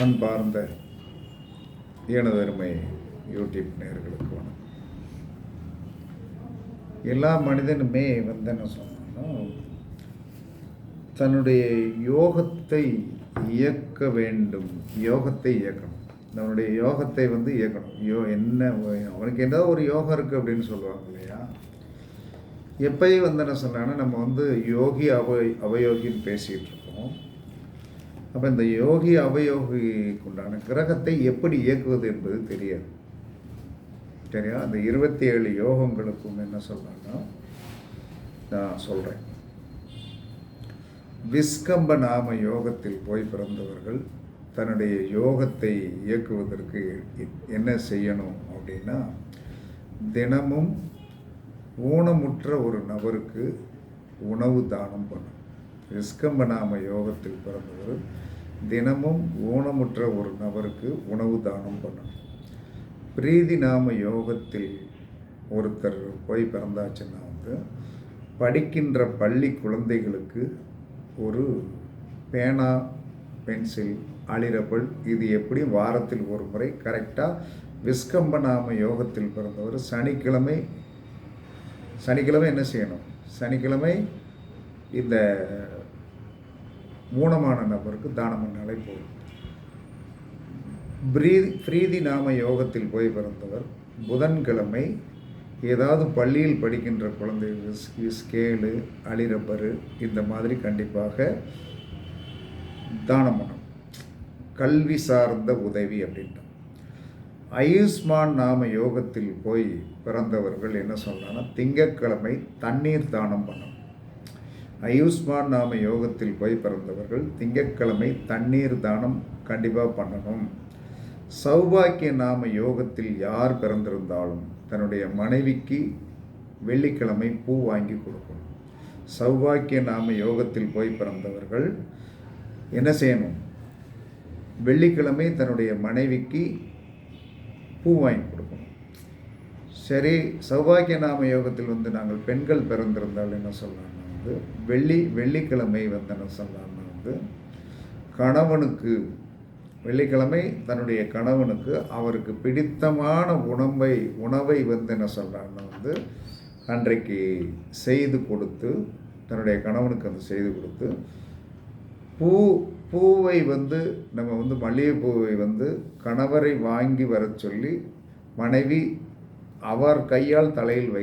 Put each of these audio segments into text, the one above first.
அன்பார்ந்த எனதருமை யூடியூப் நேயர்களுக்கு வணக்கம். எல்லா மனிதனுமே என்ன சொன்னா தன்னுடைய யோகத்தை இயக்க வேண்டும், யோகத்தை இயக்கணும். நம்முடைய யோகத்தை இயக்கணும். என்ன அவனுக்கு என்ன ஒரு யோகம் இருக்குது அப்படின்னு சொல்லுவாங்க இல்லையா? எப்பயும் என்ன சொன்னாங்கன்னா நம்ம யோகி அவயோகின்னு பேசிகிட்டு இருக்கோம். அப்போ இந்த யோகி அவயோகிக்கு உண்டான கிரகத்தை எப்படி இயக்குவது என்பது தெரியாது. சரியா? அந்த 27 யோகங்களுக்கும் என்ன சொல்கிறாங்கன்னா நான் சொல்கிறேன். விஸ்கம்ப நாம யோகத்தில் போய் பிறந்தவர்கள் தன்னுடைய யோகத்தை இயக்குவதற்கு என்ன செய்யணும் அப்படின்னா, தினமும் ஊனமுற்ற ஒரு நபருக்கு உணவு தானம் பண்ணும். விஸ்கம்ப நாம யோகத்தில் பிறந்தவர் தினமும் ஊனமுற்ற ஒரு நபருக்கு உணவு தானம் பண்ணணும். பிரீதி நாம யோகத்தில் ஒருத்தர் போய் பிறந்தாச்சுன்னா படிக்கின்ற பள்ளி குழந்தைகளுக்கு ஒரு பேனா, பென்சில், அழிரப்பல் இது எப்படி வாரத்தில் ஒரு முறை கரெக்டாக விஸ்கம்ப நாம யோகத்தில் பிறந்தவர் சனிக்கிழமை என்ன செய்யணும்? சனிக்கிழமை இந்த ஊனமான நபருக்கு தானம் பண்ணாலே போதும். பிரீதி நாம யோகத்தில் போய் பிறந்தவர் புதன்கிழமை ஏதாவது பள்ளியில் படிக்கின்ற குழந்தைகள் ஸ்கேலு, அழிரப்பரு இந்த மாதிரி கண்டிப்பாக தானம் பண்ணணும். கல்வி சார்ந்த உதவி அப்படின்ட்டு. ஆயுஷ்மான் நாம யோகத்தில் போய் பிறந்தவர்கள் என்ன சொன்னாங்கன்னா திங்கட்கிழமை தண்ணீர் தானம் பண்ணணும். ஆயுஷ்மான் நாம யோகத்தில் போய் பிறந்தவர்கள் திங்கட்கிழமை தண்ணீர் தானம் கண்டிப்பாக பண்ணணும். சௌபாக்கிய நாம யோகத்தில் யார் பிறந்திருந்தாலும் தன்னுடைய மனைவிக்கு வெள்ளிக்கிழமை பூ வாங்கி கொடுக்கணும். சௌபாக்கிய நாம யோகத்தில் போய் பிறந்தவர்கள் என்ன செய்யணும்? வெள்ளிக்கிழமை தன்னுடைய மனைவிக்கு பூ வாங்கி கொடுக்கணும். சரி, சௌபாக்கிய நாம யோகத்தில் நாங்கள் பெண்கள் பிறந்திருந்தால் என்ன சொல்லலாம்? வெள்ளிக்கிழமை என்ன சொல்லலாம்னா கணவனுக்கு வெள்ளிக்கிழமை தன்னுடைய கணவனுக்கு அவருக்கு பிடித்தமான உணவை என்ன சொல்கிறாங்கன்னா அன்றைக்கு செய்து கொடுத்து தன்னுடைய கணவனுக்கு செய்து கொடுத்து பூவை நம்ம மல்லிகைப்பூவை கணவரை வாங்கி வர சொல்லி மனைவி அவர் கையால் தலையில்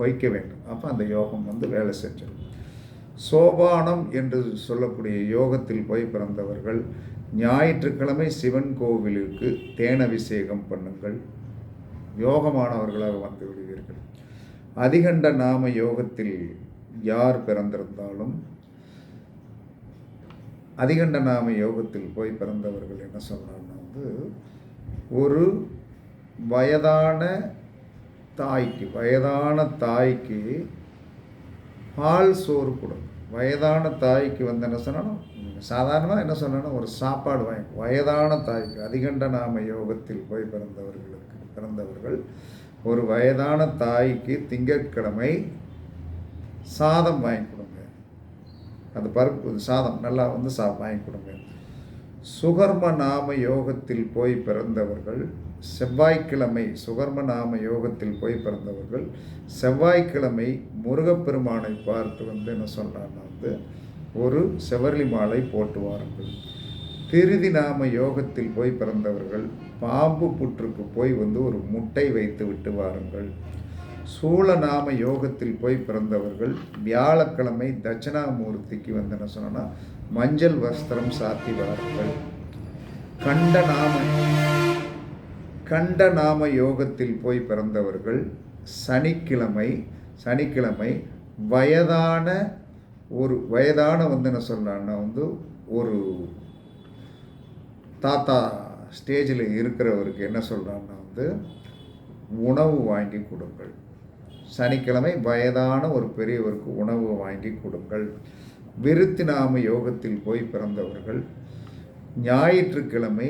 வைக்க வேண்டும். அப்போ அந்த யோகம் வேலை செஞ்சிடும். சோபானம் என்று சொல்லக்கூடிய யோகத்தில் போய் பிறந்தவர்கள் ஞாயிற்றுக்கிழமை சிவன் கோவிலுக்கு தேனபிஷேகம் பண்ணுங்கள். யோகமானவர்களாக வந்து விடுவீர்கள். அதிகண்ட நாம யோகத்தில் யார் பிறந்திருந்தாலும் அதிகண்ட நாம யோகத்தில் போய் பிறந்தவர்கள் என்ன சொல்கிறாங்கன்னா ஒரு வயதான தாய்க்கு பால் சோறு கொடுக்கும். வயதான தாய்க்கு என்ன சொன்னாலும் சாதாரணமாக என்ன சொன்னாலும் ஒரு சாப்பாடு வாங்கி வயதான தாய்க்கு அதிகண்ட நாம யோகத்தில் போய் பிறந்தவர்கள் ஒரு வயதான தாய்க்கு திங்கட்கிழமை சாதம் வாங்கி கொடுங்க. அது பருப்பு சாதம் நல்லா வாங்கி கொடுங்க. சுகர்ம நாம யோகத்தில் போய் பிறந்தவர்கள் செவ்வாய்க்கிழமை சுகர்ம நாம யோகத்தில் போய் பிறந்தவர்கள் செவ்வாய்க்கிழமை முருகப்பெருமானை பார்த்து என்ன சொல்கிறாங்கன்னா ஒரு செவர்லி மாலை போட்டு வாருங்கள். திருதி நாம யோகத்தில் போய் பிறந்தவர்கள் பாம்பு புற்றுக்கு போய் ஒரு முட்டை வைத்து விட்டு வாருங்கள். சூழ நாம யோகத்தில் போய் பிறந்தவர்கள் வியாழக்கிழமை தட்சிணாமூர்த்திக்கு என்ன சொன்னா மஞ்சள் வஸ்திரம் சாத்தி வாருங்கள். கண்ட நாம யோகத்தில் போய் பிறந்தவர்கள் சனிக்கிழமை வயதான என்ன சொல்கிறான்னா ஒரு தாத்தா ஸ்டேஜில் இருக்கிறவருக்கு என்ன சொல்கிறான்னா உணவு வாங்கி கொடுங்கள். சனிக்கிழமை வயதான ஒரு பெரியவருக்கு உணவு வாங்கி கொடுங்கள். விருத்தி நாம யோகத்தில் போய் பிறந்தவர்கள் ஞாயிற்றுக்கிழமை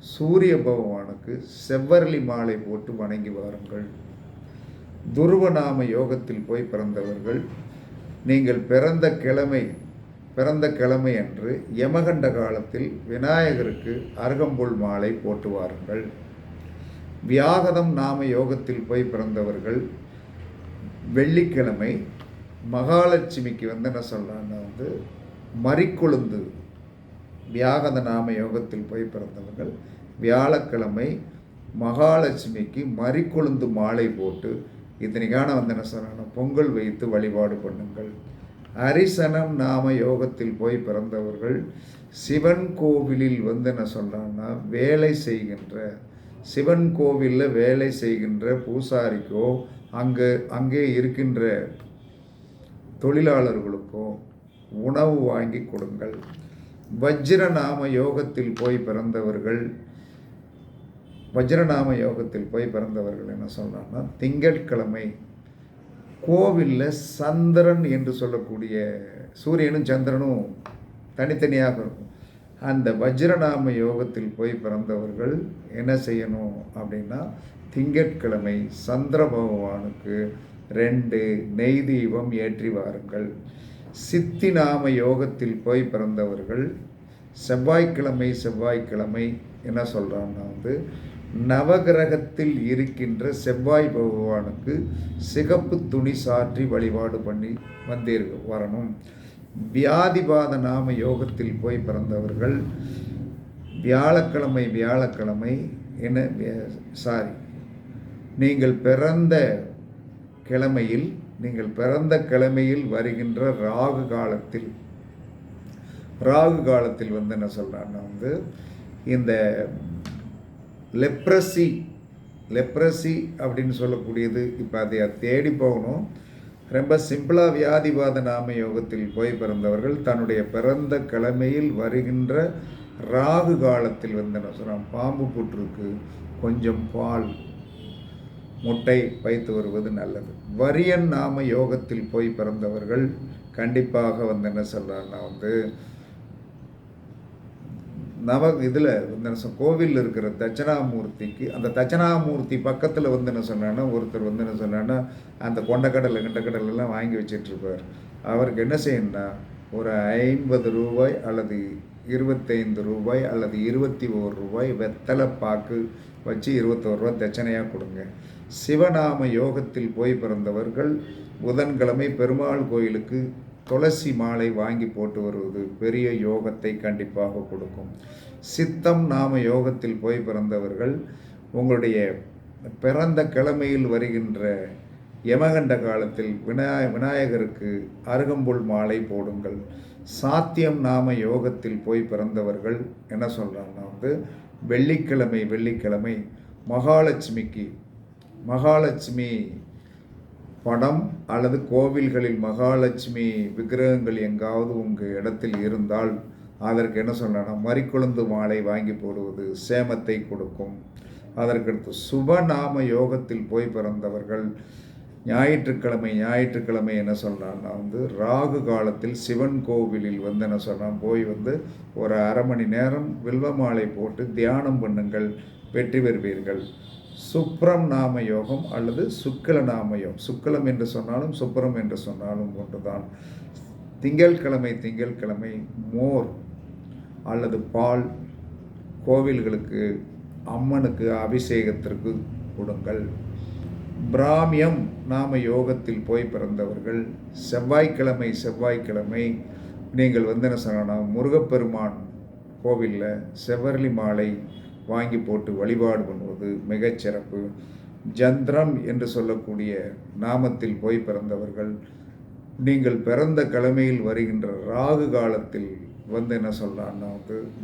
சூரிய பகவானுக்கு செவ்வரளி மாலை போட்டு வணங்கி வாருங்கள். துருவநாம யோகத்தில் போய் பிறந்தவர்கள் நீங்கள் பிறந்த கிழமை பிறந்த கிழமை அன்று யமகண்ட காலத்தில் விநாயகருக்கு அருகம்புல் மாலை போட்டு வாருங்கள். வியாகதம் நாம யோகத்தில் போய் பிறந்தவர்கள் வெள்ளிக்கிழமை மகாலட்சுமிக்கு என்ன சொல்கிறாங்கன்னா மறிக்கொழுந்து, வியாகத நாம யோகத்தில் போய் பிறந்தவர்கள் வியாழக்கிழமை மகாலட்சுமிக்கு மறிக்கொழுந்து மாலை போட்டு இத்தனைக்கான என்ன சொல்கிறாங்கன்னா பொங்கல் வைத்து வழிபாடு பண்ணுங்கள். அரிசனம் நாம யோகத்தில் போய் பிறந்தவர்கள் சிவன் கோவிலில் என்ன சொல்கிறாங்கன்னா வேலை செய்கின்ற, சிவன் கோவிலில் வேலை செய்கின்ற பூசாரிக்கோ அங்கே இருக்கின்ற தொழிலாளர்களுக்கோ உணவு வாங்கி கொடுங்கள். வஜ்ரநாம யோகத்தில் போய் பிறந்தவர்கள் என்ன சொல்கிறாங்கன்னா திங்கட்கிழமை கோவிலில் சந்திரன் என்று சொல்லக்கூடிய சூரியனும் சந்திரனும் தனித்தனியாக இருக்கும். அந்த வஜ்ரநாம யோகத்தில் போய் பிறந்தவர்கள் என்ன செய்யணும் அப்படின்னா திங்கட்கிழமை சந்திர பகவானுக்கு 2 நெய் தீபம் ஏற்றி வாருங்கள். சித்தி நாம யோகத்தில் போய் பிறந்தவர்கள் செவ்வாய்க்கிழமை என்ன சொல்கிறாங்கன்னா நவகிரகத்தில் இருக்கின்ற செவ்வாய் பகவானுக்கு சிகப்பு துணி சாற்றி வழிபாடு பண்ணி வரணும். வியாதிபாத நாம யோகத்தில் போய் பிறந்தவர்கள் வியாழக்கிழமை நீங்கள் பிறந்த கிழமையில் வருகின்ற ராகு காலத்தில் என்ன சொல்கிறான்னா இந்த லெப்ரசி அப்படின்னு சொல்லக்கூடியது. இப்போ அதை தேடி போகணும். ரொம்ப சிம்பிளாக வியாதிபாத நாம யோகத்தில் போய் பிறந்தவர்கள் தன்னுடைய பிறந்த கிழமையில் வருகின்ற ராகு காலத்தில் என்ன சொல்கிறான் பாம்பு புற்றுக்கு கொஞ்சம் பால் முட்டை வைத்து வருவது நல்லது. வரியன் நாம யோகத்தில் போய் பிறந்தவர்கள் கண்டிப்பாக என்ன சொல்கிறான்னா கோவிலில் இருக்கிற தட்சணாமூர்த்திக்கு, அந்த தட்சணாமூர்த்தி பக்கத்தில் என்ன சொன்னான்னா ஒருத்தர் என்ன சொன்னான்னா அந்த கொண்டக்கடலை வாங்கி வச்சிட்ருப்பார். அவருக்கு என்ன செய்யணும்னா ஒரு 50 ரூபாய் அல்லது 25 ரூபாய் அல்லது 21 ரூபாய் வெத்தலை பாக்கு வச்சு 21 ரூபாய் தட்சணையாக கொடுங்க. சிவநாம யோகத்தில் போய் பிறந்தவர்கள் புதன்கிழமை பெருமாள் கோயிலுக்கு துளசி மாலை வாங்கி போட்டு வருவது பெரிய யோகத்தை கண்டிப்பாக கொடுக்கும். சித்தம் நாம யோகத்தில் போய் பிறந்தவர்கள் உங்களுடைய பிறந்த கிழமையில் வருகின்ற யமகண்ட காலத்தில் விநாயகருக்கு அருகம்புல் மாலை போடுங்கள். சாத்தியம் நாம யோகத்தில் போய் பிறந்தவர்கள் என்ன சொல்கிறாங்கன்னா வெள்ளிக்கிழமை மகாலட்சுமி படம் அல்லது கோவில்களில் மகாலட்சுமி விக்கிரகங்கள் எங்காவது உங்கள் இடத்தில் இருந்தால் அதற்கு என்ன சொல்லணும்னா மறிக்கொழுந்து மாலை வாங்கி போடுவது சேமத்தை கொடுக்கும். அதற்கடுத்து சுபநாம யோகத்தில் போய் பிறந்தவர்கள் ஞாயிற்றுக்கிழமை என்ன சொல்கிறான்னா ராகு காலத்தில் சிவன் கோவிலில் என்ன சொல்கிறான் போய் ஒரு அரை மணி நேரம் வில்வ மாலை போட்டு தியானம் பண்ணுங்கள், வெற்றி பெறுவீர்கள். சுப்ரம் நாம யோகம் அல்லது சுக்கில நாம யோகம், சுக்கிலம் என்று சொன்னாலும் சுப்ரம் என்று சொன்னாலும் ஒன்றுதான். திங்கட்கிழமை மோர் அல்லது பால் கோவில்களுக்கு அம்மனுக்கு அபிஷேகத்திற்கு கொடுங்கள். பிராமியம் நாம யோகத்தில் போய் பிறந்தவர்கள் செவ்வாய்க்கிழமை நீங்கள் என்ன சொல்லணும் முருகப்பெருமான் கோவிலில் செவ்வரளி மாலை வாங்கி போட்டு வழிபாடு பண்ணுவது மிகச்சிறப்பு. ஜந்திரம் என்று சொல்லக்கூடிய நாமத்தில் போய் பிறந்தவர்கள் நீங்கள் பிறந்த கிழமையில் வருகின்ற ராகு காலத்தில் என்ன சொல்லலான்னா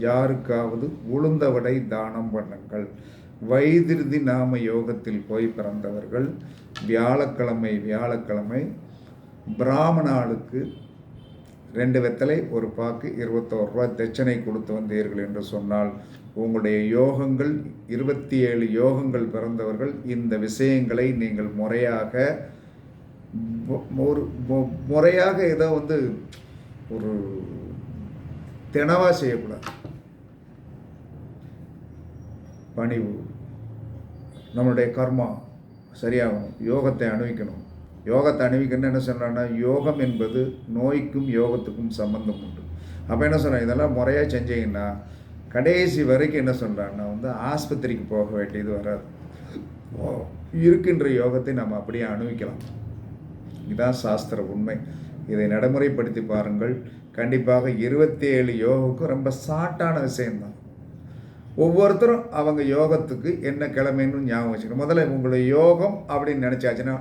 யாருக்காவது உளுந்தவடை தானம் பண்ணுங்கள். வைத்திருதி நாம யோகத்தில் போய் பிறந்தவர்கள் வியாழக்கிழமை பிராமணாளுக்கு 2 வெத்தலை ஒரு பாக்கு 21 ரூபாய் தட்சணை கொடுத்து வந்தீர்கள் என்று சொன்னால் உங்களுடைய யோகங்கள் 27 யோகங்கள் பிறந்தவர்கள் இந்த விஷயங்களை நீங்கள் முறையாக ஏதோ ஒரு தினவா செய்யக்கூடாது. பணிவு, நம்மளுடைய கர்மா சரியாகணும், யோகத்தை அணிவிக்கணும். யோகத்தை அணிவிக்கணும்னு என்ன சொன்னான்னா யோகம் என்பது நோய்க்கும் யோகத்துக்கும் சம்பந்தம் உண்டு. அப்போ என்ன சொல்கிறேன், இதெல்லாம் முறையாக செஞ்சீங்கன்னா கடைசி வரைக்கும் என்ன சொல்கிறான்னா ஆஸ்பத்திரிக்கு போக வேண்டியது வராது. இருக்கின்ற யோகத்தை நம்ம அப்படியே அனுபவிக்கலாம். இதுதான் சாஸ்திர உண்மை. இதை நடைமுறைப்படுத்தி பாருங்கள். கண்டிப்பாக 27 யோகவுக்கு ரொம்ப ஷார்ட்டான விஷயம்தான். ஒவ்வொருத்தரும் அவங்க யோகத்துக்கு என்ன கிழமைன்னு ஞாபகம் வச்சுக்கணும். முதல்ல உங்களுடைய யோகம் அப்படின்னு நினச்சாச்சுன்னா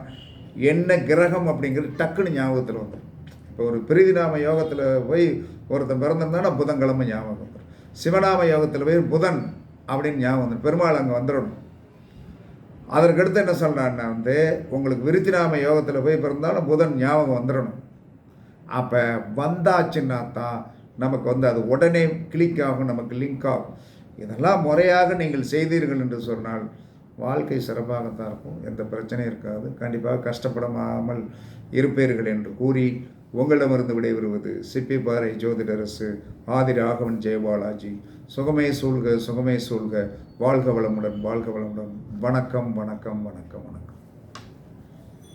என்ன கிரகம் அப்படிங்கிறது டக்குன்னு ஞாபகத்தில் வந்துடும். இப்போ ஒரு பிரீதிநாம யோகத்தில் போய் ஒருத்தன் பிறந்திருந்தானா புதன்கிழமை ஞாபகம் வந்துடும். சிவநாம யோகத்தில் போய் புதன் அப்படின்னு ஞாபகம் வந்துடும். பெருமாள் அங்கே வந்துடணும். அதற்கடுத்து என்ன சொல்கிறான்னா உங்களுக்கு விருத்திநாம யோகத்தில் போய் பிறந்தாலும் புதன் ஞாபகம் வந்துடணும். அப்போ வந்தாச்சுன்னா தான் நமக்கு அது உடனே கிளிக் ஆகும், நமக்கு லிங்க் ஆகும். இதெல்லாம் முறையாக நீங்கள் செய்தீர்கள் என்று சொன்னால் வாழ்க்கை சிறப்பாகத்தான் இருக்கும், எந்த பிரச்சனையும் இருக்காது. கண்டிப்பாக கஷ்டப்படாமல் இருப்பீர்கள் என்று கூறி உங்களிடமிருந்து விடைபெறுவது சிப்பி பாறை ஜோதிடரசு ஆதி ராகவன் ஜெயபாலாஜி. சுகமே சூழ்க, சுகமே சூழ்க. வாழ்க வளமுடன், வாழ்க வளமுடன். வணக்கம், வணக்கம், வணக்கம், வணக்கம்.